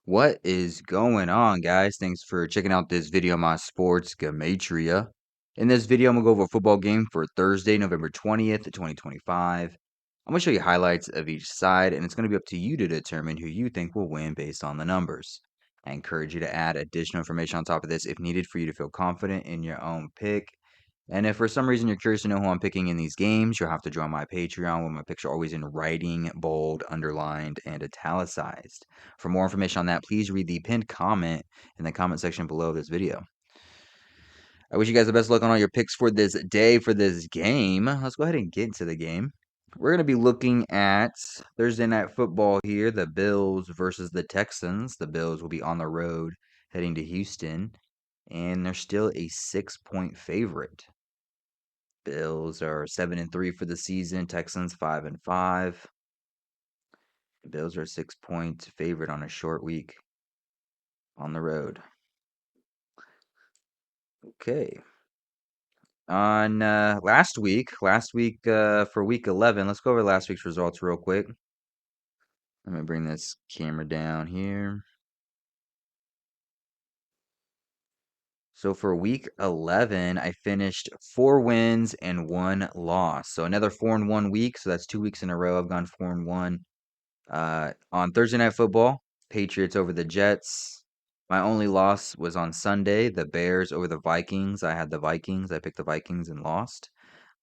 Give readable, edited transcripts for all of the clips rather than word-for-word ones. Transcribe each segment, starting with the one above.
What is going on, guys? Thanks for checking out this video on my sports Gematria. In this video, I'm going to go over a football game for Thursday, November 20th, 2025. I'm going to show you highlights of each side, and it's going to be up to you to determine who you think will win based on the numbers. I encourage you to add additional information on top of this if needed for you to feel confident in your own pick. And if for some reason you're curious to know who I'm picking in these games, you'll have to join my Patreon with my picture always in writing, bold, underlined, and italicized. For more information on that, please read the pinned comment in the comment section below this video. I wish you guys the best luck on all your picks for this day for this game. Let's go ahead and get into the game. We're going to be looking at Thursday Night Football here, the Bills versus the Texans. The Bills will be on the road heading to Houston, and they're still a 6-point favorite. Bills are 7-3 for the season. Texans 5-5. The Bills are a 6-point favorite on a short week on the road. Okay. On last week for week 11, let's go over last week's results real quick. Let me bring this camera down here. So for week 11, I finished 4 wins and 1 loss. So another 4-1 week. So that's 2 weeks in a row. I've gone 4-1. On Thursday Night Football, Patriots over the Jets. My only loss was on Sunday, the Bears over the Vikings. I had the Vikings. I picked the Vikings and lost.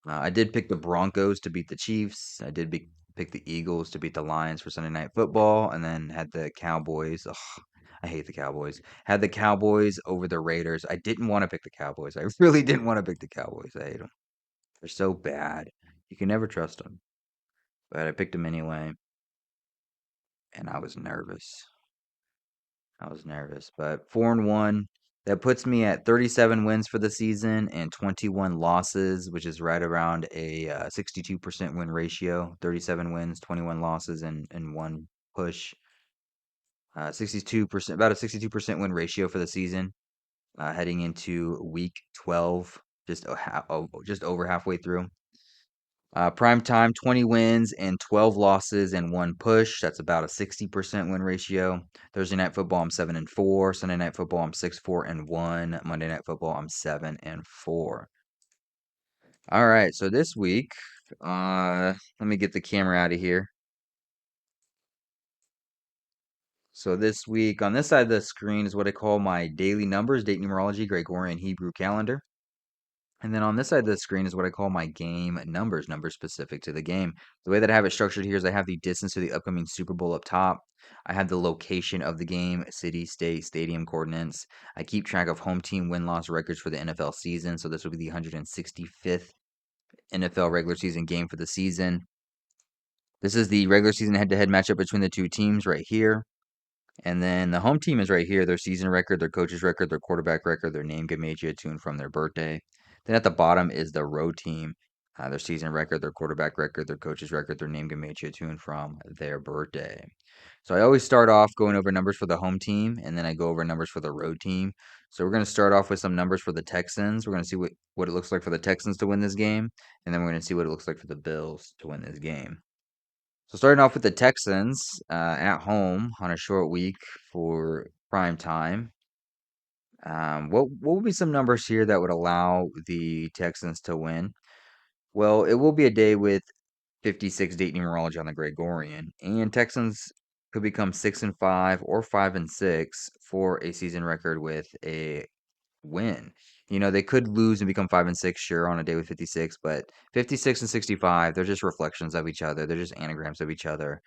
I did pick the Broncos to beat the Chiefs. I did pick the Eagles to beat the Lions for Sunday Night Football, and then had the Cowboys. Ugh, I hate the Cowboys. Had the Cowboys over the Raiders. I didn't want to pick the Cowboys. I really didn't want to pick the Cowboys. I hate them. They're so bad. You can never trust them. But I picked them anyway, and I was nervous. But 4-1, that puts me at 37 wins for the season and 21 losses, which is right around a 62% win ratio. 37 wins, 21 losses, and one push. 62%, about a 62% win ratio for the season. Heading into week 12, just over halfway through. Prime time, 20 wins and 12 losses and 1 push. That's about a 60% win ratio. Thursday night football, I'm 7-4. Sunday night football, I'm 6-4-1. Monday night football, I'm 7-4. All right, so this week, let me get the camera out of here. So this week, on this side of the screen is what I call my daily numbers, date numerology, Gregorian Hebrew calendar. And then on this side of the screen is what I call my game numbers specific to the game. The way that I have it structured here is I have the distance to the upcoming Super Bowl up top. I have the location of the game, city, state, stadium coordinates. I keep track of home team win-loss records for the NFL season. So this will be the 165th NFL regular season game for the season. This is the regular season head-to-head matchup between the two teams right here. And then the home team is right here, their season record, their coach's record, their quarterback record, their name Gematria to and from their birthday. Then at the bottom is the road team, their season record, their quarterback record, their coach's record, their name Gematria to and from their birthday. So I always start off going over numbers for the home team, and then I go over numbers for the road team. So we're going to start off with some numbers for the Texans. We're going to see what it looks like for the Texans to win this game, and then we're going to see what it looks like for the Bills to win this game. So starting off with the Texans at home on a short week for prime time. What would be some numbers here that would allow the Texans to win? Well, it will be a day with 56 date numerology on the Gregorian, and Texans could become 6-5 or 5-6 for a season record with a win. You know, they could lose and become 5-6, sure, on a day with 56, but 56 and 65, they're just reflections of each other. They're just anagrams of each other.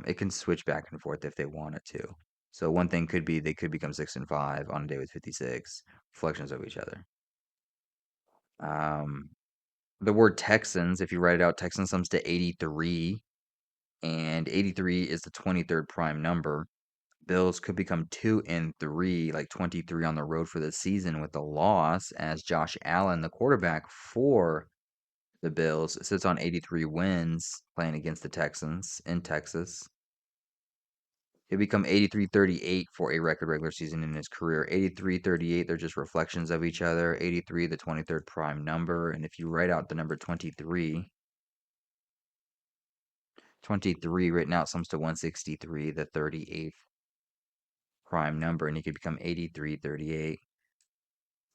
It can switch back and forth if they wanted to. So one thing could be they could become 6-5 on a day with 56, reflections of each other. Um, the word Texans, if you write it out, Texans sums to 83, and 83 is the 23rd prime number. Bills could become 2-3, like 23 on the road for the season with a loss, as Josh Allen, the quarterback for the Bills, sits on 83 wins playing against the Texans in Texas. He'll become 83-38 for a record regular season in his career. 83-38, they're just reflections of each other. 83, the 23rd prime number. And if you write out the number 23, 23 written out sums to 163, the 38th prime number, and he could become 83-38.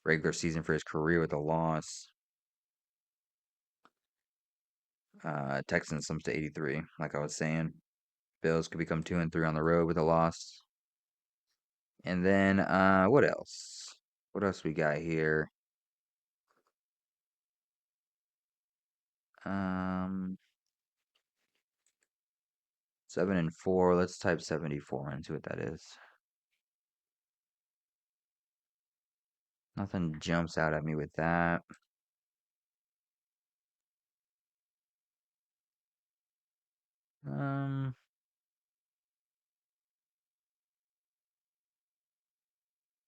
Regular season for his career with a loss. Texans sums to 83, like I was saying. Bills could become 2-3 on the road with a loss. And then what else? What else we got here? Um 7-4. Let's type 74 and see what that is. Nothing jumps out at me with that. Um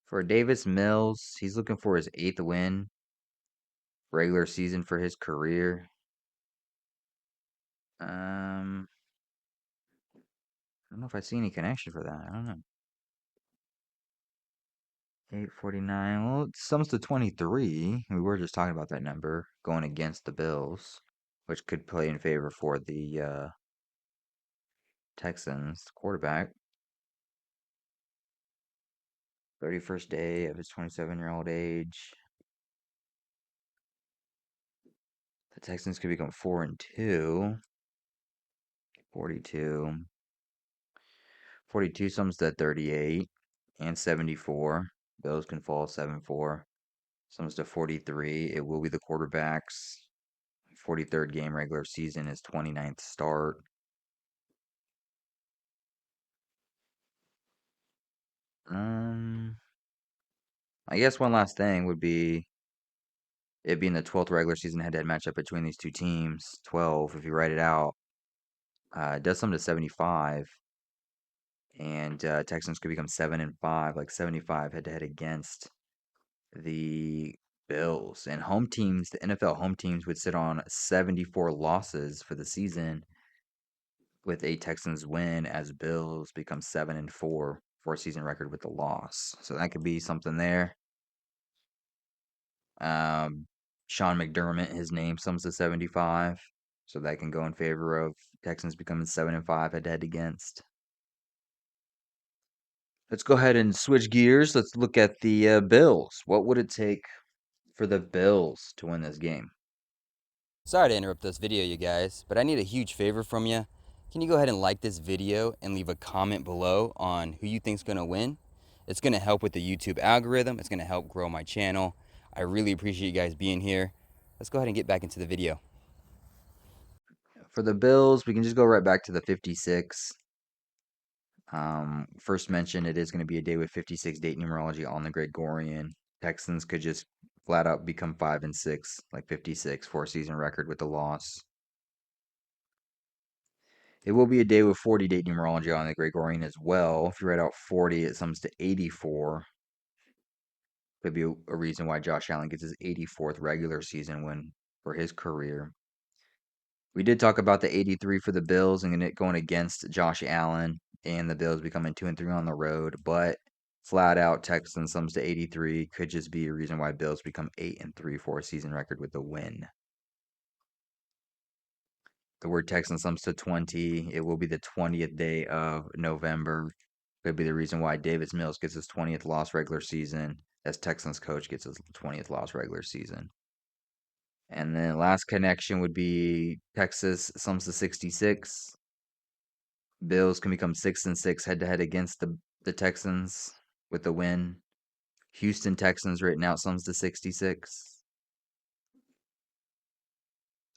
for Davis Mills, he's looking for his 8th win regular season for his career. I don't know if I see any connection for that. I don't know. 849. Well, it sums to 23. We were just talking about that number going against the Bills, which could play in favor for the Texans quarterback. 31st day of his 27-year-old age. The Texans could become 4-2. 42. 42 sums to 38 and 74. Bills can fall 7-4. Sums to 43. It will be the quarterback's 43rd game regular season, his 29th start. Um, I guess one last thing would be it being the 12th regular season head-to-head matchup between these two teams. 12, if you write it out, it does sum to 75, and Texans could become 7-5, like 75 head-to-head against the Bills. And home teams, the NFL home teams would sit on 74 losses for the season with a Texans win as Bills become 7-4 for a season record with the loss. So that could be something there. Sean McDermott, his name sums to 75. So that can go in favor of Texans becoming 7-5 head to head against. Let's go ahead and switch gears. Let's look at the Bills. What would it take for the Bills to win this game? Sorry to interrupt this video, you guys, but I need a huge favor from you. Can you go ahead and like this video and leave a comment below on who you think's gonna win? It's gonna help with the YouTube algorithm. It's gonna help grow my channel. I really appreciate you guys being here. Let's go ahead and get back into the video. For the Bills, we can just go right back to the 56. First mentioned, it is going to be a day with 56 date numerology on the Gregorian. Texans could just flat out become 5-6, like 56 for a season record with the loss. It will be a day with 40 date numerology on the Gregorian as well. If you write out 40, it sums to 84. Could be a reason why Josh Allen gets his 84th regular season win for his career. We did talk about the 83 for the Bills and it going against Josh Allen and the Bills becoming 2-3 on the road, but flat out Texans sums to 83 could just be a reason why Bills become 8-3 for a season record with a win. The word Texan sums to 20. It will be the 20th day of November. Could be the reason why Davis Mills gets his 20th loss regular season, as Texans coach gets his 20th loss regular season. And then last connection would be Texas sums to 66. Bills can become 6-6 head to head against the Texans with the win. Houston Texans written out sums to 66.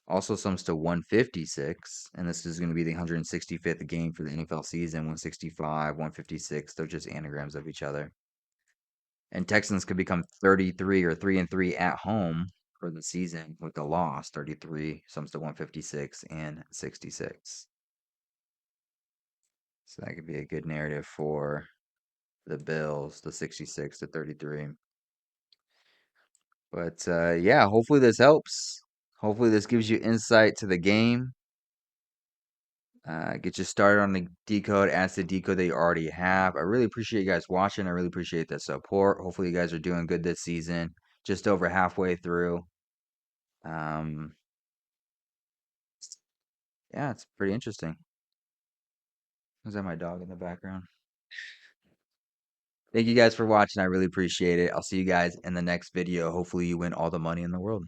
Also sums to 156, and this is going to be the 165th game for the NFL season. 165, 156, they're just anagrams of each other. And Texans could become 33 or 3-3 at home for the season with the loss. 33 sums to 156 and 66. So that could be a good narrative for the Bills, the 66-33. But yeah, hopefully this helps. Hopefully this gives you insight to the game. Get you started on the decode, adds the decode that you already have. I really appreciate you guys watching. I really appreciate the support. Hopefully you guys are doing good this season. Just over halfway through. Um, yeah, it's pretty interesting. Is that my dog in the background? Thank you guys for watching. I really appreciate it. I'll see you guys in the next video. Hopefully you win all the money in the world.